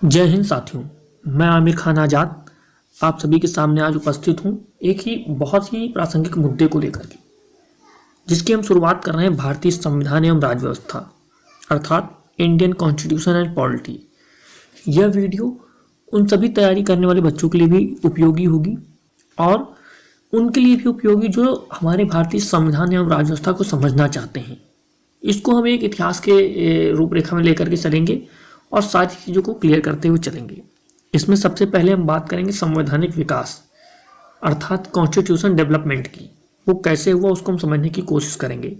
जय हिंद साथियों। मैं आमिर खान आज़ाद आप सभी के सामने आज उपस्थित हूँ एक ही बहुत ही प्रासंगिक मुद्दे को लेकर के, जिसकी हम शुरुआत कर रहे हैं भारतीय संविधान एवं राज्य व्यवस्था अर्थात इंडियन कॉन्स्टिट्यूशन एंड पॉलिटी। यह वीडियो उन सभी तैयारी करने वाले बच्चों के लिए भी उपयोगी होगी और उनके लिए भी उपयोगी जो हमारे भारतीय संविधान एवं राज्य व्यवस्था को समझना चाहते हैं। इसको हम एक इतिहास के रूपरेखा में लेकर के चलेंगे और सारी चीज़ों को क्लियर करते हुए चलेंगे। इसमें सबसे पहले हम बात करेंगे संवैधानिक विकास अर्थात कॉन्स्टिट्यूशन डेवलपमेंट की। वो कैसे हुआ उसको हम समझने की कोशिश करेंगे।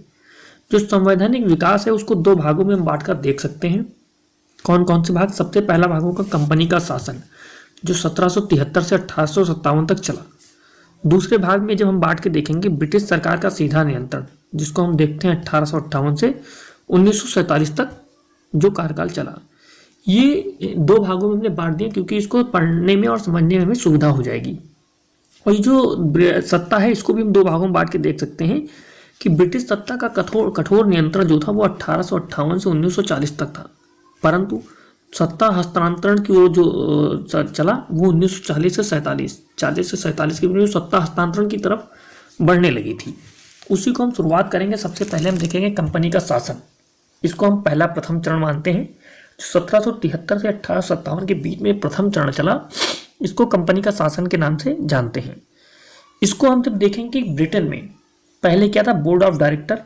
जो संवैधानिक विकास है उसको दो भागों में हम बांटकर देख सकते हैं। कौन कौन से भाग? सबसे पहला भाग होगा कंपनी का शासन, जो 1773 से 1857 तक चला। दूसरे भाग में जब हम बांट के देखेंगे ब्रिटिश सरकार का सीधा नियंत्रण, जिसको हम देखते हैं 1858 से 1947 तक जो कार्यकाल चला। ये दो भागों में हमने बांट दिया क्योंकि इसको पढ़ने में और समझने में हमें सुविधा हो जाएगी। और ये जो सत्ता है इसको भी हम दो भागों में बांट के देख सकते हैं कि ब्रिटिश सत्ता का कठोर नियंत्रण जो था वो 1858 से 1940 तक था, परंतु सत्ता हस्तांतरण की वो जो चला वो 1940 से 47 की सत्ता हस्तांतरण की तरफ बढ़ने लगी थी। उसी को हम शुरुआत करेंगे। सबसे पहले हम देखेंगे कंपनी का शासन। इसको हम पहला प्रथम चरण मानते हैं। 1773 से 1857 के बीच में प्रथम चरण चला, इसको कंपनी का शासन के नाम से जानते हैं। इसको हम जब देखेंगे कि ब्रिटेन में पहले क्या था, बोर्ड ऑफ डायरेक्टर,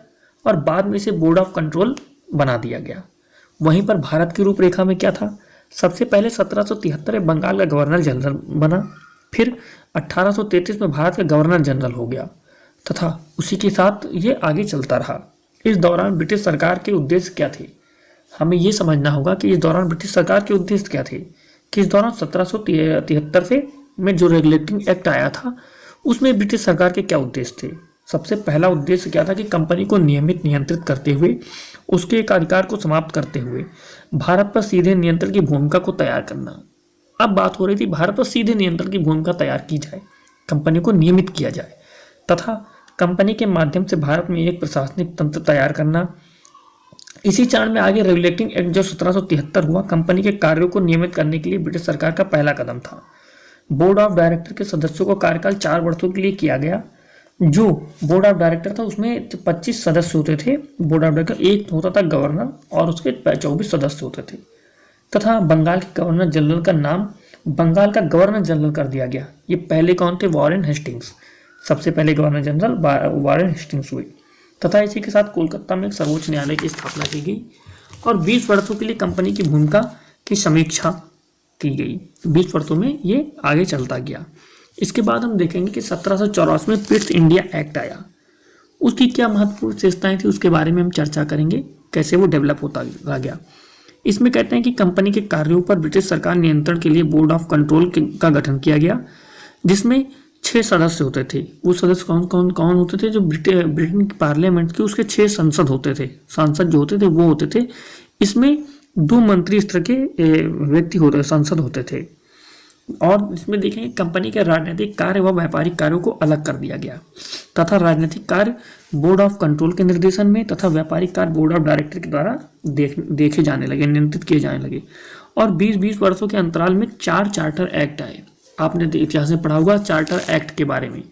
और बाद में इसे बोर्ड ऑफ कंट्रोल बना दिया गया। वहीं पर भारत की रूपरेखा में क्या था, सबसे पहले 1773 में बंगाल का गवर्नर जनरल बना, फिर 1833 में भारत का गवर्नर जनरल हो गया तथा उसी के साथ ये आगे चलता रहा। इस दौरान ब्रिटिश सरकार के उद्देश्य क्या थे, हमें ये समझना होगा कि इस दौरान ब्रिटिश सरकार के उद्देश्य क्या थे। कि इस दौरान 1773 से में जो रेगुलेटिंग एक्ट आया था उसमें ब्रिटिश सरकार के क्या उद्देश्य थे। सबसे पहला उद्देश्य क्या था कि कंपनी को नियमित नियंत्रित करते हुए उसके एक अधिकार को समाप्त करते हुए भारत पर सीधे नियंत्रण की भूमिका को तैयार करना। अब बात हो रही थी भारत पर सीधे नियंत्रण की भूमिका तैयार की जाए, कंपनी को नियमित किया जाए तथा कंपनी के माध्यम से भारत में एक प्रशासनिक तंत्र तैयार करना। इसी चरण में आगे रेगुलेटिंग एक्ट जो 1773 हुआ, कंपनी के कार्यों को नियमित करने के लिए ब्रिटिश सरकार का पहला कदम था। बोर्ड ऑफ डायरेक्टर के सदस्यों को कार्यकाल 4 वर्षों के लिए किया गया। जो बोर्ड ऑफ डायरेक्टर था उसमें 25 सदस्य होते थे। बोर्ड ऑफ डायरेक्टर एक होता था गवर्नर और उसके 24 सदस्य होते थे तथा बंगाल के गवर्नर जनरल का नाम बंगाल का गवर्नर जनरल कर दिया गया। ये पहले कौन थे? Warren Hastings. सबसे पहले गवर्नर जनरल वॉरेन हेस्टिंग्स हुए तथा इसी के साथ कोलकाता में एक सर्वोच्च न्यायालय की स्थापना की गई और 20 वर्षों के लिए कंपनी की भूमिका की समीक्षा की गई। 20 वर्षों में ये आगे चलता गया। इसके बाद हम देखेंगे कि 1784 में पिट्स इंडिया एक्ट आया। उसकी क्या महत्वपूर्ण विशेषताएं थी उसके बारे में हम चर्चा करेंगे, कैसे वो डेवलप होता गया। इसमें कहते हैं कि कंपनी के कार्यों पर ब्रिटिश सरकार नियंत्रण के लिए बोर्ड ऑफ कंट्रोल का गठन किया गया, जिसमें 6 सदस्य होते थे। वो सदस्य कौन होते थे? जो ब्रिटेन की पार्लियामेंट की उसके 6 संसद होते थे। सांसद जो होते थे वो होते थे। इसमें 2 मंत्री स्तर के व्यक्ति होते संसद होते थे। और इसमें देखेंगे कंपनी के राजनीतिक कार्य व व्यापारिक कार्यों को अलग कर दिया गया तथा राजनीतिक कार्य बोर्ड ऑफ कंट्रोल के निर्देशन में तथा व्यापारिक कार्य बोर्ड ऑफ डायरेक्टर के द्वारा देखे जाने लगे, नियंत्रित किए जाने लगे। और 20-20 वर्षों के अंतराल में 4 चार्टर एक्ट आए। आपने इतिहास में पढ़ा होगा चार्टर एक्ट के बारे में।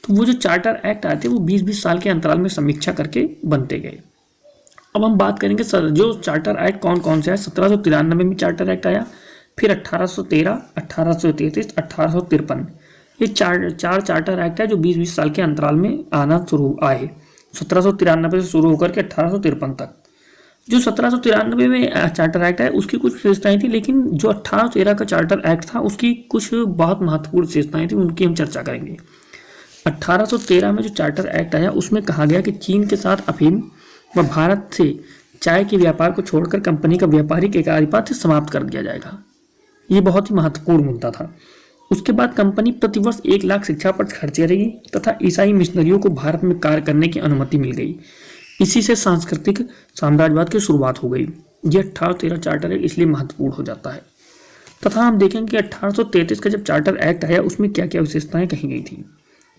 तो वो जो चार्टर एक्ट आए थे वो 20-20 साल के अंतराल में समीक्षा करके बनते गए। अब हम बात करेंगे जो चार्टर एक्ट कौन कौन से आए। 1793 में चार्टर एक्ट आया, फिर 1813, 1833, 1853। ये चार चार्टर एक्ट है जो 20-20 साल के अंतराल में आना शुरू आए। 1793 से शुरू होकर के 1853 तक। जो 1793 में चार्टर एक्ट है उसकी कुछ विशेषताएं थी, लेकिन जो 1813 का चार्टर एक्ट था उसकी कुछ बहुत महत्वपूर्ण विशेषताएं थी, उनकी हम चर्चा करेंगे। 1813 में जो चार्टर एक्ट आया उसमें कहा गया कि चीन के साथ अफीम व भारत से चाय के व्यापार को छोड़कर कंपनी का व्यापारिक एकाधिपत्य समाप्त कर दिया जाएगा। ये बहुत ही महत्वपूर्ण मुद्दा था। उसके बाद कंपनी प्रतिवर्ष 1 लाख शिक्षा पर खर्च करेगी तथा ईसाई मिशनरियों को भारत में कार्य करने की अनुमति मिल गई। इसी से सांस्कृतिक साम्राज्यवाद की शुरुआत हो गई। यह 1813 चार्टर एक्ट इसलिए महत्वपूर्ण हो जाता है। तथा हम देखेंगे कि 1833 का जब चार्टर एक्ट आया उसमें क्या क्या विशेषताएं कही गई थी।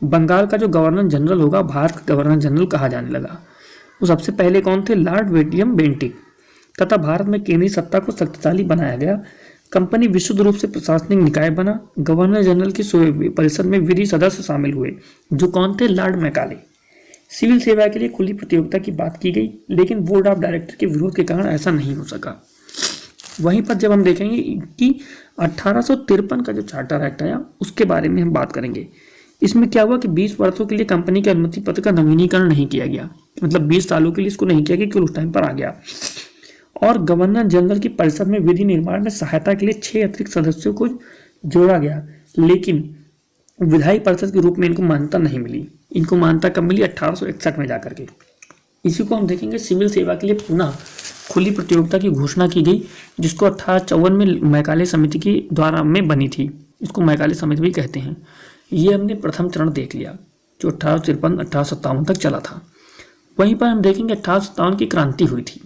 बंगाल का जो गवर्नर जनरल होगा भारत का गवर्नर जनरल कहा जाने लगा। वो सबसे पहले कौन थे? Lord William Bentinck. तथा भारत में केंद्रीय सत्ता को शक्तिशाली बनाया गया। कंपनी विशुद्ध रूप से प्रशासनिक निकाय बना। गवर्नर जनरल की परिषद में विधि सदस्य शामिल हुए, जो कौन थे? Lord Macaulay. सिविल सेवा के लिए खुली प्रतियोगिता की बात की गई, लेकिन बोर्ड ऑफ डायरेक्टर के विरोध के कारण ऐसा नहीं हो सका। वहीं पर जब हम देखेंगे कि 1853 का जो चार्टर एक्ट आया, उसके बारे में हम बात करेंगे। इसमें क्या हुआ कि 20 वर्षों के लिए कंपनी के अनुमति पत्र का नवीनीकरण नहीं किया गया, मतलब 20 सालों के लिए इसको नहीं किया गया, क्योंकि उस टाइम पर आ गया। और गवर्नर जनरल की परिषद में विधि निर्माण में सहायता के लिए 6 अतिरिक्त सदस्यों को जोड़ा गया, लेकिन विधायी परिषद के रूप में इनको मान्यता नहीं मिली। इनको मान्यता कब मिली? 1861 में जाकर के। इसी को हम देखेंगे। सिविल सेवा के लिए पुनः खुली प्रतियोगिता की घोषणा की गई, जिसको 1854 में मैकाले समिति के द्वारा में बनी थी। इसको मैकाले समिति भी कहते हैं। ये हमने प्रथम चरण देख लिया, जो 1853-1857 तक चला था। वहीं पर हम देखेंगे 1857 की क्रांति हुई थी।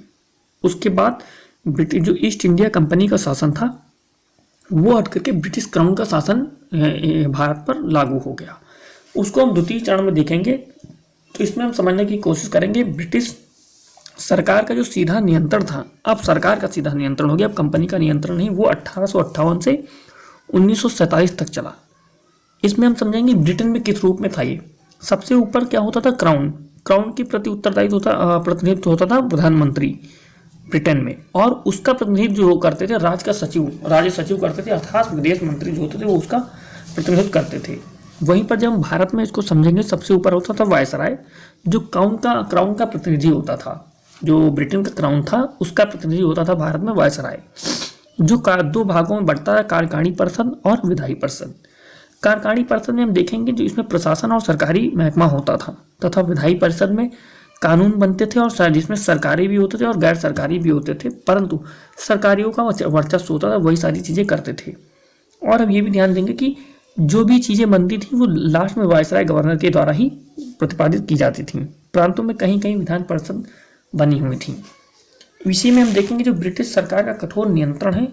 उसके बाद ब्रिटिश जो ईस्ट इंडिया कंपनी का शासन था, वो हट करके ब्रिटिश क्राउन का शासन भारत पर लागू हो गया। उसको हम द्वितीय चरण में देखेंगे। तो इसमें हम समझने की कोशिश करेंगे ब्रिटिश सरकार का जो सीधा नियंत्रण था, अब सरकार का सीधा नियंत्रण हो गया, अब कंपनी का नियंत्रण नहीं। वो 1858 से 1947 तक चला। इसमें हम समझेंगे ब्रिटेन में किस रूप में था ये। सबसे ऊपर क्या होता था? क्राउन। क्राउन के प्रति उत्तरदायित्व प्रतिनिधित्व होता था प्रधानमंत्री ब्रिटेन में, और उसका प्रतिनिधित्व जो करते थे राज्य सचिव करते थे, अर्थात विदेश मंत्री जो होते थे वो उसका प्रतिनिधित्व करते थे। वहीं पर जब हम भारत में इसको समझेंगे, सबसे ऊपर होता था वायसराय, जो क्राउन का प्रतिनिधि होता था। जो ब्रिटेन का क्राउन था, उसका प्रतिनिधि होता था भारत में वायसराय, जो 2 भागों में बढ़ता है, कार्यकारिणी परिषद और विधायी परिषद। कार्यकारिणी परिषद में हम देखेंगे जो इसमें प्रशासन और सरकारी महकमा होता था, तथा विधायी परिषद में कानून बनते थे, और जिसमें सरकारी भी होते थे और गैर सरकारी भी होते थे, परंतु सरकारियों का वर्चस्व होता था, वही सारी चीज़ें करते थे। और अब ये भी ध्यान देंगे कि जो भी चीज़ें बनती थी वो लास्ट में वायसराय गवर्नर के द्वारा ही प्रतिपादित की जाती थी। प्रांतों में कहीं कहीं विधान परिषद बनी हुई थी। इसी में हम देखेंगे जो ब्रिटिश सरकार का कठोर नियंत्रण है,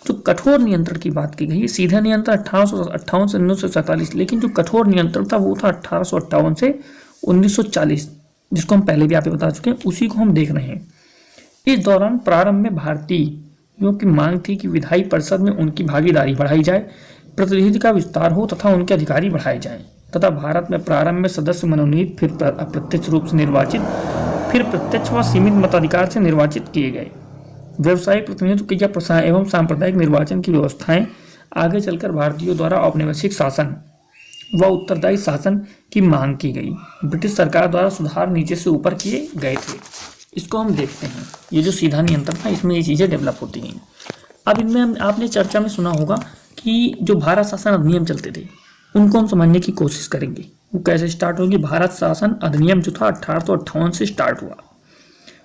जो कठोर नियंत्रण की बात की गई है। सीधा नियंत्रण 1858 से 1947, लेकिन जो कठोर नियंत्रण था वो था 1858 से 1940, जिसको हम पहले भी आपको बता चुके हैं, उसी को हम देख रहे हैं। इस दौरान प्रारंभ में भारतीयों की मांग थी कि विधायी परिषद में उनकी भागीदारी बढ़ाई जाए, प्रतिनिधि का विस्तार हो तथा उनके अधिकारी बढ़ाए जाएं, तथा भारत में प्रारंभ में सदस्य मनोनीत, फिर अप्रत्यक्ष रूप से निर्वाचित, फिर प्रत्यक्ष व सीमित मताधिकार से निर्वाचित किए गए। व्यवसायिक प्रतिनिधित्व एवं सांप्रदायिक निर्वाचन की व्यवस्थाएं आगे चलकर भारतीयों द्वारा औपनिवेशिक शासन व उत्तरदायी शासन की मांग की गई। ब्रिटिश सरकार द्वारा सुधार नीचे से ऊपर किए गए थे। इसको हम देखते हैं। ये जो सीधा नियंत्रण था, इसमें ये चीज़ें डेवलप होती गई। अब इनमें आपने चर्चा में सुना होगा कि जो भारत शासन अधिनियम चलते थे, उनको हम समझने की कोशिश करेंगे। वो कैसे स्टार्ट होगी? भारत शासन अधिनियम जो था 1858 से स्टार्ट हुआ।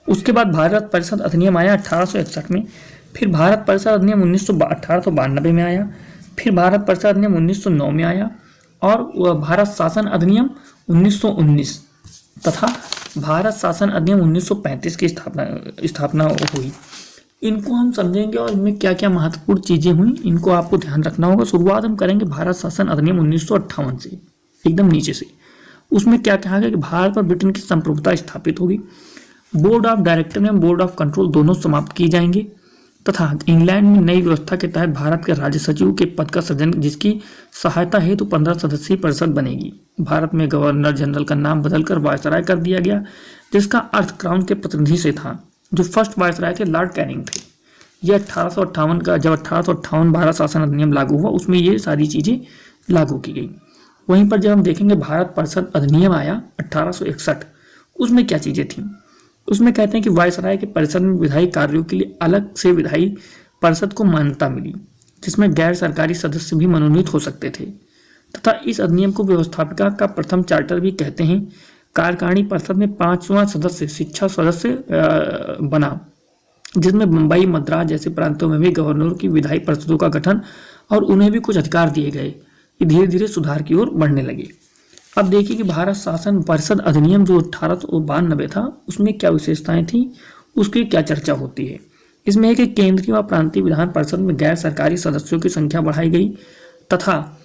उसके बाद भारत परिषद अधिनियम आया 1861 में, फिर भारत परिषद अधिनियम 1892 में आया, फिर भारत परिषद अधिनियम 1909 में आया, और भारत शासन अधिनियम 1919 तथा भारत शासन अधिनियम 1935 की स्थापना हुई। इनको हम समझेंगे और इनमें क्या क्या महत्वपूर्ण चीज़ें हुई, इनको आपको ध्यान रखना होगा। शुरुआत हम करेंगे भारत शासन अधिनियम 1958 से, एकदम नीचे से। उसमें क्या कहा गया कि भारत पर ब्रिटेन की संप्रभुता स्थापित होगी, बोर्ड ऑफ डायरेक्टर एवं बोर्ड ऑफ कंट्रोल दोनों समाप्त किए जाएंगे, तथा इंग्लैंड में नई व्यवस्था के तहत भारत के राज्य सचिव के पद का सृजन, जिसकी सहायता हेतु 15 सदस्यीय परिषद बनेगी। भारत में गवर्नर जनरल का नाम बदलकर वायसराय कर दिया गया, जिसका अर्थ क्राउन के प्रतिनिधि से था। जो फर्स्ट वायसराय थे लॉर्ड कैनिंग थे। यह 1858 का, जब 1858 भारत शासन अधिनियम लागू हुआ, उसमें ये सारी चीज़ें लागू की गई। वहीं पर जब हम देखेंगे भारत परिषद अधिनियम आया 1861, उसमें क्या चीज़ें थी? उसमें कहते हैं कि वायसराय के परिषद में विधायी कार्यों के लिए अलग से विधायी परिषद को मान्यता मिली, जिसमें गैर सरकारी सदस्य भी मनोनीत हो सकते थे, तथा इस अधिनियम को व्यवस्थापिका का प्रथम चार्टर भी कहते हैं। कार्यकारिणी परिषद में 5वां सदस्य शिक्षा सदस्य बना, जिसमें मुंबई, मद्रास जैसे प्रांतों में भी गवर्नरों की विधायी परिषदों का गठन और उन्हें भी कुछ अधिकार दिए गए। ये धीरे धीरे सुधार की ओर बढ़ने लगे। अब देखिए कि भारत शासन परिषद अधिनियम जो 1892 था, उसमें क्या विशेषताएं थी, उसकी क्या चर्चा होती है। इसमें है कि केंद्रीय व प्रांतीय विधान परिषद में गैर सरकारी सदस्यों की संख्या बढ़ाई गई, तथा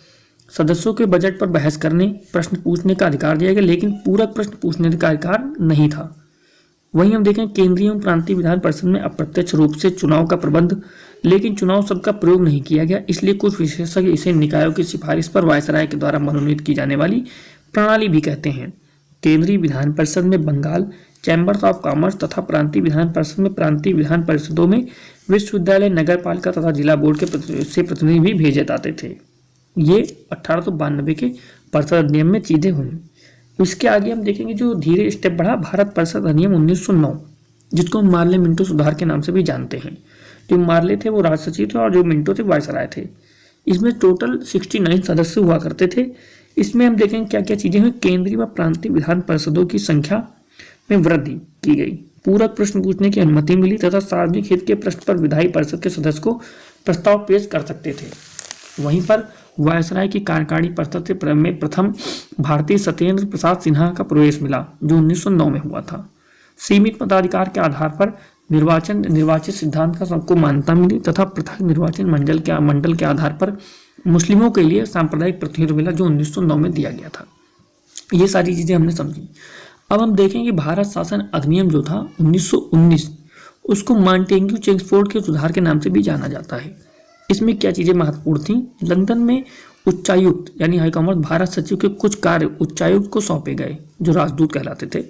सदस्यों के बजट पर बहस करने, प्रश्न पूछने का अधिकार दिया गया, लेकिन पूरक प्रश्न पूछने का अधिकार नहीं था। वहीं हम देखें केंद्रीय एवं प्रांतीय विधान परिषद में अप्रत्यक्ष रूप से चुनाव का प्रबंध, लेकिन चुनाव शब्द का प्रयोग नहीं किया गया, इसलिए कुछ विशेषज्ञ इसे निकायों की सिफारिश पर वायसराय के द्वारा मनोनीत की जाने वाली प्रणाली भी कहते हैं। केंद्रीय विधान परिषद में बंगाल चैम्बर्स ऑफ कॉमर्स तथा प्रांतीय विधान परिषद में प्रांतीय विधान परिषदों में विश्वविद्यालय, नगर पालिका तथा जिला बोर्ड से प्रतिनिधि भी भेजे जाते थे। ये 1892 के परिषद अधिनियम में चीजें हुई। इसके आगे हम देखेंगे जो धीरे स्टेप बढ़ा, भारत परिषद अधिनियम 1909, जिसको हम मार्ले मिंटो सुधार के नाम से भी जानते हैं। जो मार्ले थे वो राज सचिव थे और जो मिंटो थे वायसराय थे। इसमें टोटल 69 सदस्य हुआ करते थे। इसमें हम देखेंगे क्या क्या चीजें हुई। केंद्रीय व प्रांतीय विधान परिषदों की संख्या में वृद्धि की गई, पूरक प्रश्न पूछने की अनुमति मिली तथा सार्वजनिक हित के प्रश्न पर विधायी परिषद के सदस्य को प्रस्ताव पेश कर सकते थे। वहीं पर वायसराय की कार्यकारिणी परिषद में प्रथम भारतीय सत्येंद्र प्रसाद सिन्हा का प्रवेश मिला, जो 1909 में हुआ था। सीमित मताधिकार के आधार पर निर्वाचित सिद्धांत का सबको मान्यता मिली तथा पृथक निर्वाचन मंडल के आधार पर मुस्लिमों के लिए सांप्रदायिक प्रतिनिधित्व मिला, जो 1909 में दिया गया था। ये सारी चीजें हमने समझी। अब हम देखेंगे भारत शासन अधिनियम जो था 1919, उसको मॉन्टेग्यू चेम्सफोर्ड के सुधार के नाम से भी जाना जाता है। इसमें क्या चीजें महत्वपूर्ण थी। लंदन में उच्चायुक्त यानी हाई कमांड भारत सचिव के कुछ कार्य उच्चायुक्त को सौंपे गए, जो राजदूत कहलाते थे।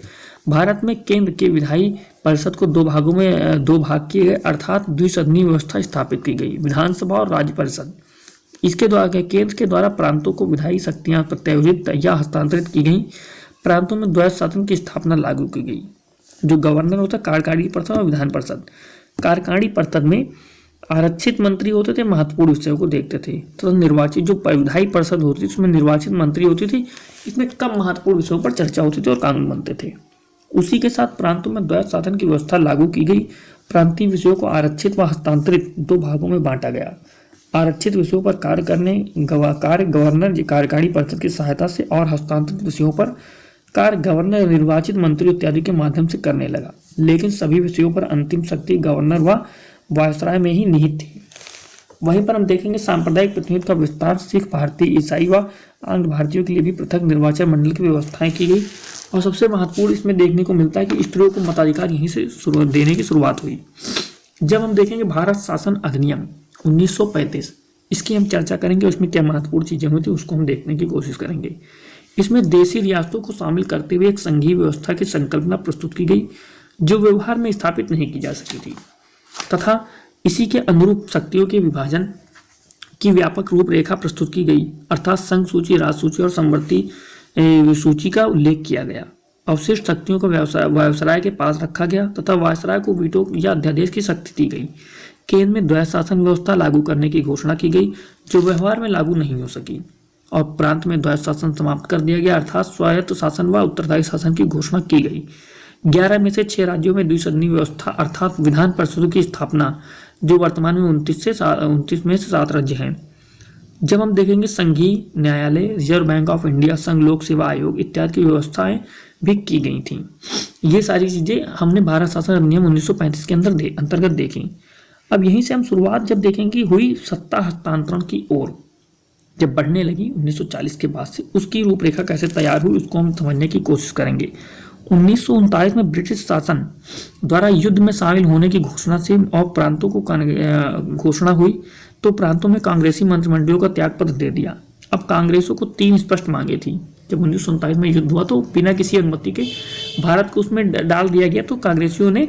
भारत में केंद्र के विधायी परिषद को दो भाग किए गए, अर्थात द्विसदनीय व्यवस्था स्थापित की गई, विधानसभा और राज्य परिषद। इसके द्वारा केंद्र के द्वारा प्रांतों को विधायी शक्तियां प्रत्यायोजित या हस्तांतरित की गई। प्रांतों में द्वैध शासन की स्थापना लागू की गई। जो गवर्नर होता कार्यकारिणी परिषद और विधान परिषद। कार्यकारिणी परिषद में आरक्षित मंत्री होते थे, महत्वपूर्ण विषयों को देखते थे, तो निर्वाचित जो विधायी परिषद होती थी उसमें निर्वाचित मंत्री होती थी, इसमें कम महत्वपूर्ण विषयों पर चर्चा होती थी और कानून बनते थे। उसी के साथ प्रांतों में द्वैध शासन की व्यवस्था लागू की गई। प्रांतीय विषयों को आरक्षित व हस्तांतरित दो भागों में बांटा गया। आरक्षित विषयों पर कार्य गवर्नर कार्यकारिणी परिषद की सहायता से और हस्तांतरित विषयों पर कार्य गवर्नर निर्वाचित मंत्री इत्यादि के माध्यम से करने लगा, लेकिन सभी विषयों पर अंतिम शक्ति गवर्नर व वायसराय में ही निहित थी। वहीं पर हम देखेंगे सांप्रदायिक प्रतिनिधित्व का विस्तार। सिख, भारतीय, ईसाई व आंग्ल भारतीयों के लिए भी पृथक निर्वाचन मंडल की व्यवस्थाएं की गई। और सबसे महत्वपूर्ण इसमें देखने को मिलता है कि स्त्रियों को मताधिकार यहीं से देने की शुरुआत हुई। जब हम देखेंगे भारत शासन अधिनियम 1935, इसकी हम चर्चा करेंगे, उसमें क्या महत्वपूर्ण चीजें हुई थी उसको हम देखने की कोशिश करेंगे। इसमें देशी रियासतों को शामिल करते हुए एक संघीय व्यवस्था की संकल्पना प्रस्तुत की गई, जो व्यवहार में स्थापित नहीं की जा सकी थी, तथा इसी के अनुरूप शक्तियों के विभाजन की व्यापक रूपरेखा प्रस्तुत की गई, अर्थात संघ सूची, राजसूची और समवर्ती सूची का उल्लेख किया गया। अवशिष्ट शक्तियों को वायसराय के पास रखा गया तथा वायसराय को वीटो या अध्यादेश की शक्ति दी गई। केंद्र में द्वैध शासन व्यवस्था लागू करने की घोषणा की गई, जो व्यवहार में लागू नहीं हो सकी, और प्रांत में द्वैध शासन समाप्त कर दिया गया, अर्थात स्वायत्त शासन व उत्तरदायी शासन की घोषणा की गई। 11 में से 6 राज्यों में द्विसदनीय व्यवस्था अर्थात विधान परिषदों की स्थापना, जो वर्तमान में 29 में से 7 राज्य हैं। जब हम देखेंगे संघीय न्यायालय, रिजर्व बैंक ऑफ इंडिया, संघ लोक सेवा आयोग इत्यादि की व्यवस्थाएं भी की गई थी। ये सारी चीजें हमने भारत शासन अधिनियम 1935 के अंतर्गत देखी। अब यहीं से हम शुरुआत जब देखेंगे हुई सत्ता हस्तांतरण की ओर जब बढ़ने लगी 1940 के बाद से, उसकी रूपरेखा कैसे तैयार हुई उसको हम समझने की कोशिश करेंगे। 1939 में ब्रिटिश शासन द्वारा युद्ध में शामिल होने की घोषणा से और प्रांतों को घोषणा हुई, तो प्रांतों में कांग्रेसी मंत्रिमंडलों का त्यागपत्र दे दिया। अब कांग्रेसों को 3 स्पष्ट मांगे थी। जब 1939 में युद्ध हुआ तो बिना किसी अनुमति के भारत को उसमें डाल दिया गया, तो कांग्रेसियों ने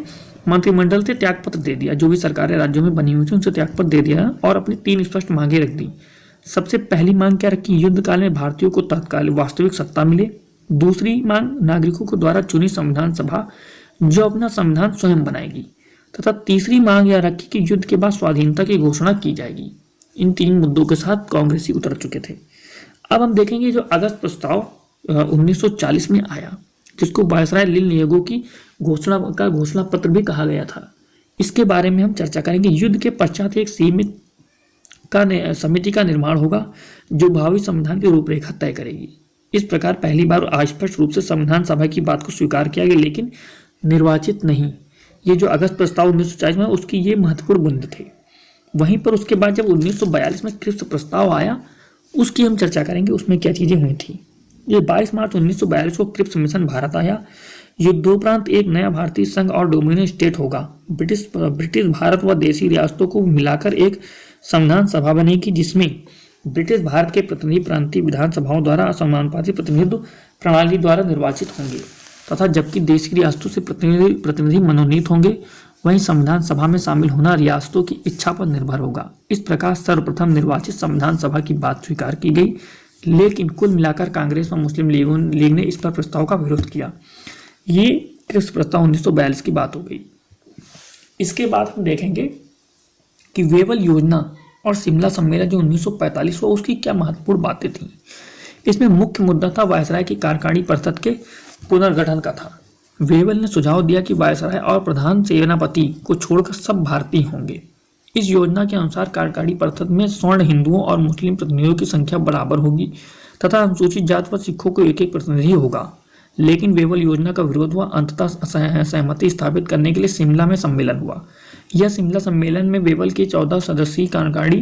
मंत्रिमंडल से त्यागपत्र दे दिया। जो भी सरकारें राज्यों में बनी हुई थी उनसे त्यागपत्र दे दिया और अपनी 3 स्पष्ट मांगे रख दी। सबसे पहली मांग क्या रखी, युद्ध काल में भारतीयों को तत्काल वास्तविक सत्ता मिले। दूसरी मांग, नागरिकों के द्वारा चुनी संविधान सभा जो अपना संविधान स्वयं बनाएगी, तथा तीसरी मांग यह रखी कि युद्ध के बाद स्वाधीनता की घोषणा की जाएगी। इन 3 मुद्दों के साथ कांग्रेसी उतर चुके थे। अब हम देखेंगे जो अगस्त प्रस्ताव 1940 में आया, जिसको वायसराय लिल नियोगों की घोषणा पत्र भी कहा गया था, इसके बारे में हम चर्चा करेंगे। युद्ध के पश्चात एक समिति का निर्माण होगा, जो भावी संविधान की रूपरेखा तय करेगी। इस प्रकार पहली बार स्पष्ट रूप से संविधान सभा की बात को स्वीकार किया गया, लेकिन निर्वाचित नहीं। ये जो अगस्त प्रस्ताव 1940 में, उसकी ये महत्वपूर्ण बिंदु थे। वहीं पर उसके बाद जब 1942 में क्रिप्स प्रस्ताव आया, उसकी हम चर्चा करेंगे, उसमें क्या चीजें हुई थी। ये 22 मार्च 1942 को क्रिप्स मिशन भारत आया। युद्धोपरांत एक नया भारतीय संघ और डोमिनियन स्टेट होगा। ब्रिटिश भारत व देशी रियासतों को मिलाकर एक संविधान सभा बनेगी, जिसमें ब्रिटिश भारत के प्रतिनिधि प्रांतीय विधानसभाओं द्वारा समानुपाती प्रतिनिधित्व प्रणाली द्वारा निर्वाचित होंगे तथा जबकि देशी रियासतों से प्रतिनिधि मनोनीत होंगे, वहीं संविधान सभा में शामिल होना रियासतों की इच्छा पर निर्भर होगा। इस प्रकार सर्वप्रथम निर्वाचित संविधान सभा की बात स्वीकार की गई, लेकिन कुल मिलाकर कांग्रेस व मुस्लिम लीग ने इस पर प्रस्ताव का विरोध किया। ये इस प्रस्ताव 1942 की बात हो गई। इसके बाद हम देखेंगे कि वेवल योजना और शिमला सम्मेलन जो 1945 हुआ, उसकी क्या महत्वपूर्ण बातें थी। इसमें मुख्य मुद्दा था वायसराय की कार्यकारिणी परिषद के पुनर्गठन का था। वेवल ने सुझाव दिया कि वायसराय और प्रधान सेनापति को छोड़कर सब भारतीय होंगे। इस योजना के अनुसार कार्यकारिणी परिषद में स्वर्ण हिंदुओं और मुस्लिम प्रतिनिधियों की संख्या बराबर होगी तथा अनुसूचित जाति व सिखों को एक एक प्रतिनिधि होगा। लेकिन वेवल योजना का विरोध हुआ। अंततः सहमति स्थापित करने के लिए शिमला में सम्मेलन हुआ। यह शिमला सम्मेलन में वेवल के 14 सदस्यीय कार्यकारिणी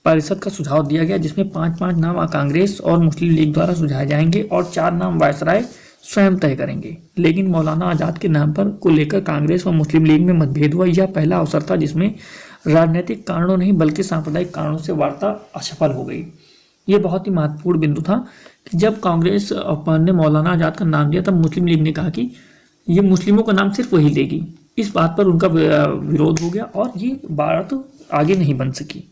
परिषद का सुझाव दिया गया, जिसमें 5-5 नाम कांग्रेस और मुस्लिम लीग द्वारा सुझाए जाएंगे और 4 नाम वायसराय स्वयं तय करेंगे। लेकिन मौलाना आजाद के नाम पर को लेकर कांग्रेस और मुस्लिम लीग में मतभेद हुआ। यह पहला अवसर था जिसमें राजनीतिक कारणों नहीं बल्कि सांप्रदायिक कारणों से वार्ता असफल हो गई। ये बहुत ही महत्वपूर्ण बिंदु था कि जब कांग्रेस ने मौलाना आजाद का नाम दिया, तब मुस्लिम लीग ने कहा कि ये मुस्लिमों का नाम सिर्फ वही लेगी। इस बात पर उनका विरोध हो गया और ये बात आगे नहीं बन सकी।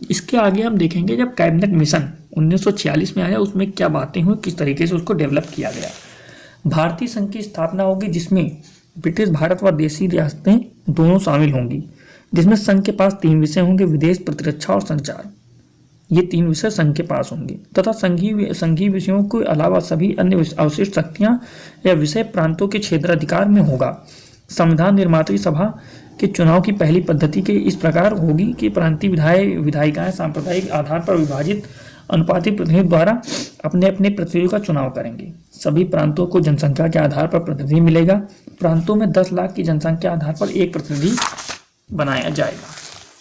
इसके आगे हम देखेंगे जब कैबिनेट मिशन 1946 में आया, उसमें क्या बातें हुई, किस तरीके से उसको डेवलप किया गया। भारतीय संघ की स्थापना होगी, जिसमें ब्रिटिश भारत व देशी रियासतें दोनों शामिल होंगी, जिसमें संघ के पास 3 विषय होंगे, विदेश, प्रतिरक्षा और संचार। ये 3 विषय संघ के पास होंगे तथा संघीय विषयों के अलावा सभी अन्य अवशिष्ट शक्तियां या विषय प्रांतों के क्षेत्राधिकार में होगा। संविधान निर्मात्री सभा के चुनाव की पहली पद्धति के इस प्रकार होगी कि प्रांतीय विधायिकाएं सांप्रदायिक आधार पर विभाजित अनुपातिक प्रतिनिधि द्वारा अपने अपने प्रतिनिधियों का चुनाव करेंगे। सभी प्रांतों को जनसंख्या के आधार पर प्रतिनिधि मिलेगा। प्रांतों में 10 लाख की जनसंख्या के आधार पर एक प्रतिनिधि बनाया जाएगा।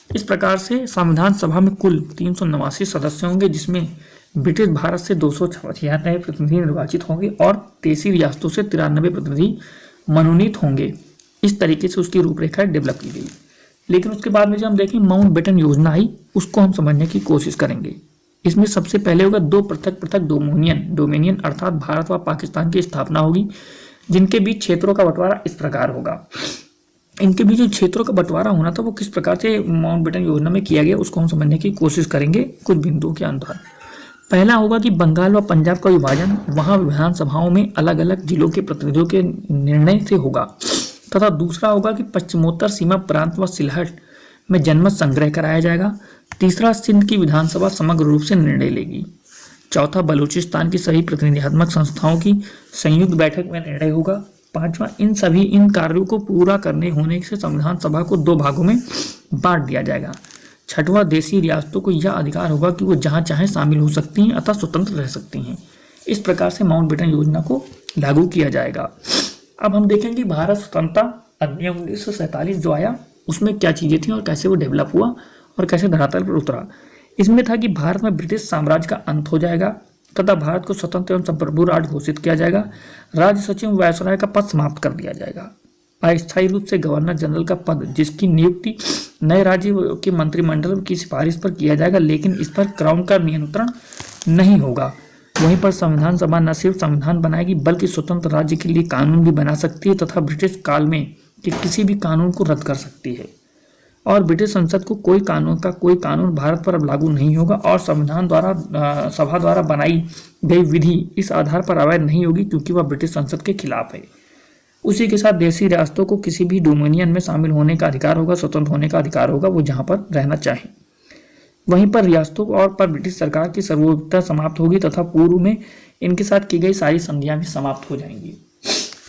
इस प्रकार से संविधान सभा में कुल 389 सदस्य होंगे, जिसमें ब्रिटिश भारत से 296 प्रतिनिधि निर्वाचित होंगे और देशी रियासतों से 93 प्रतिनिधि मनोनीत होंगे। इस तरीके से उसकी रूपरेखा डेवलप की गई। लेकिन उसके बाद में जब हम देखें माउंटबेटन योजना आई, उसको हम समझने की कोशिश करेंगे। इसमें सबसे पहले होगा 2 पृथक डोमिनियन अर्थात भारत व पाकिस्तान की स्थापना होगी, जिनके बीच क्षेत्रों का बंटवारा इस प्रकार होगा। इनके बीच जो क्षेत्रों का बंटवारा होना था वो किस प्रकार से माउंटबेटन योजना में किया गया, उसको हम समझने की कोशिश करेंगे कुछ बिंदुओं के आधार। पहला होगा कि बंगाल व पंजाब का विभाजन वहां विधानसभाओं में अलग अलग जिलों के प्रतिनिधियों के निर्णय से होगा तथा दूसरा होगा कि पश्चिमोत्तर सीमा प्रांत व सिलहट में जनमत संग्रह कराया जाएगा। तीसरा, सिंध की विधानसभा समग्र रूप से निर्णय लेगी। चौथा, बलूचिस्तान की सभी प्रतिनिधित्मक संस्थाओं की संयुक्त बैठक में निर्णय होगा। पांचवा, इन कार्यों को पूरा करने होने से संविधान सभा को 2 भागों में बांट दिया जाएगा। छठवां, देशी रियासतों को यह अधिकार होगा कि वो जहां चाहे शामिल हो सकती हैं अथवा स्वतंत्र रह सकती हैं। इस प्रकार से माउंटबेटन योजना को लागू किया जाएगा। अब हम देखेंगे भारत स्वतंत्रता अधिनियम 1947 जो आया, उसमें क्या चीजें थी और कैसे वो डेवलप हुआ और कैसे धरातल पर उतरा। इसमें था कि भारत में ब्रिटिश साम्राज्य का अंत हो जाएगा तथा भारत को स्वतंत्र एवं संप्रभु राज्य घोषित किया जाएगा। राज्य सचिव वायसराय का पद समाप्त कर दिया जाएगा। अस्थायी रूप से गवर्नर जनरल का पद, जिसकी नियुक्ति नए राज्य के मंत्रिमंडल की सिफारिश पर किया जाएगा, लेकिन इस पर क्राउन का नियंत्रण नहीं होगा। वहीं पर संविधान सभा न सिर्फ संविधान बनाएगी बल्कि स्वतंत्र राज्य के लिए कानून भी बना सकती है तथा ब्रिटिश काल में कि किसी भी कानून को रद्द कर सकती है। और ब्रिटिश संसद को कोई कानून भारत पर अब लागू नहीं होगा और संविधान सभा द्वारा बनाई गई विधि इस आधार पर अवैध नहीं होगी क्योंकि वह ब्रिटिश संसद के खिलाफ है। उसी के साथ देशी रियासतों को किसी भी डोमिनियन में शामिल होने का अधिकार होगा, स्वतंत्र होने का अधिकार होगा, वो जहां पर रहना चाहे। वहीं पर रियासतों और पर ब्रिटिश सरकार की सर्वोच्चता समाप्त होगी तथा पूर्व में इनके साथ की गई सारी संधियां भी समाप्त हो जाएंगी।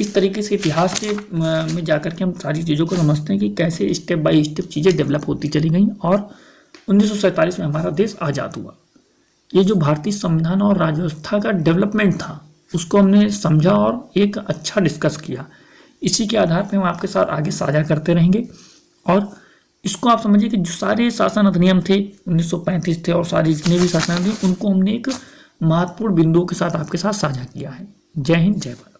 इस तरीके से इतिहास से में जाकर के हम सारी चीज़ों को समझते हैं कि कैसे स्टेप बाय स्टेप चीज़ें डेवलप होती चली गई और 1947 में हमारा देश आज़ाद हुआ। ये जो भारतीय संविधान और राज्य व्यवस्था का डेवलपमेंट था उसको हमने समझा और एक अच्छा डिस्कस किया। इसी के आधार पर हम आपके साथ आगे साझा करते रहेंगे और इसको आप समझिए कि जो सारे शासन अधिनियम थे 1935 थे और सारे जितने भी शासन थे उनको हमने एक महत्वपूर्ण बिंदुओं के साथ आपके साथ साझा किया है। जय हिंद, जय भारत।